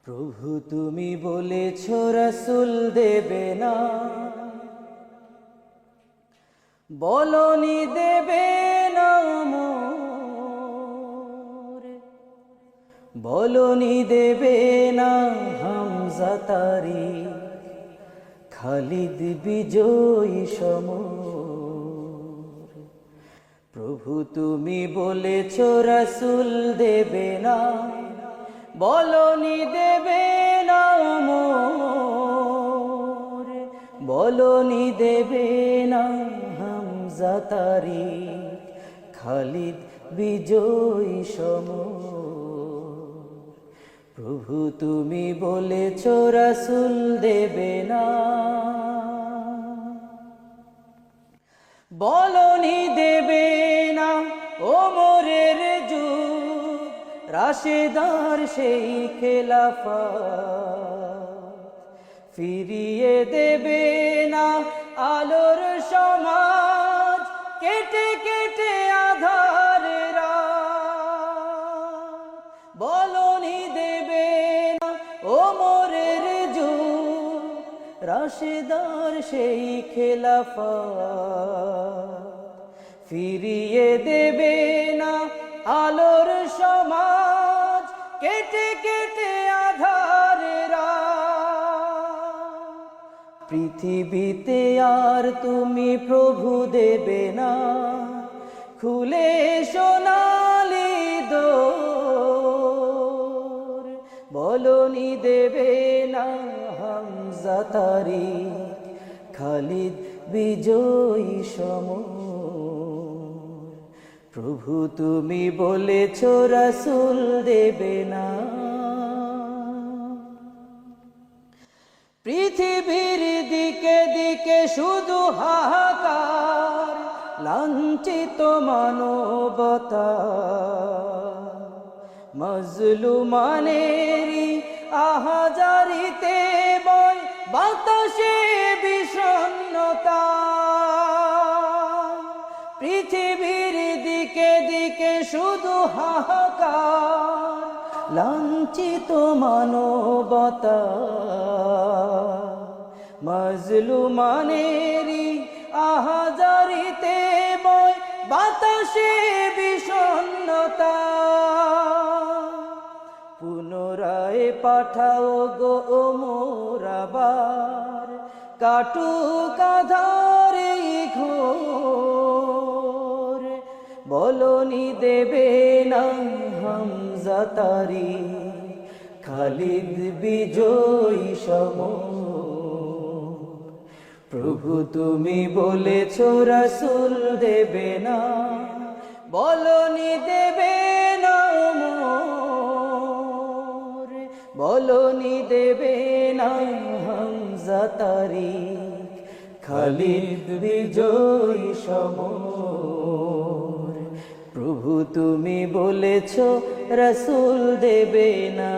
প্রভু তুমি বলেছ রাসূল দেবে না, বলনি দেবে না মোরে, বলনি দেবে না হামজা তারি, খালিদ বিজয়ী সমর। প্রভু তুমি বলেছ রাসূল দেবে না, বলনি দেবে না মোরে, বলনি দেবে না হামজা তারি, খালিদ বিজয়ী সমর। প্রভু তুমি বলেছ রাসূল দেবে না, বলনি দেবে না ওমরের যুগ, রাশেদার সেই খেলাফত, ফিরিয়ে দেবে না আলোর সমাজ, কেটে কেটে আঁধারের রাত। বলনি দেবে না ওমরের যুগ, রাশেদার সেই খেলাফত, ফিরিয়ে দেবে না আলোর সমাজ, কেটে কেটে আঁধারের রাত। পৃথিবীতে আর তুমি প্রভু দেবে না, খুলে সোনালি দোর, বলনি দেবে না হামজা তারি, খালিদ বিজয়ী সমর। প্রভু তুমি বলেছ রাসূল দেবে না, পৃথিবীর দিকে দিকে শুধু হাহাকার, লাঞ্ছিত মানবতা, মজলুমানেরই আহাজারিতে বয় বাতাসে বিষণ্ণতা। পৃথিবীর দিকে দিকে শুধু হাহাকার, লাঞ্ছিত মানবতা, মজলুমানেরই আহাজারিতে বয় বাতাসে বিষণ্ণতা। পুনরায় পাঠাও গো ওমর আবার, কাটুক আঁধার এই ঘোর, বলনি দেবে না হামজা তারি, খালিদ বিজয়ী সমর। প্রভু তুমি বলেছ রাসূল দেবে না, বলনি দেবে না মোরে, বলনি দেবে না হামজা তারি, খালিদ বিজয়ী সমর। প্রভু তুমি বলেছ রাসূল দেবে না।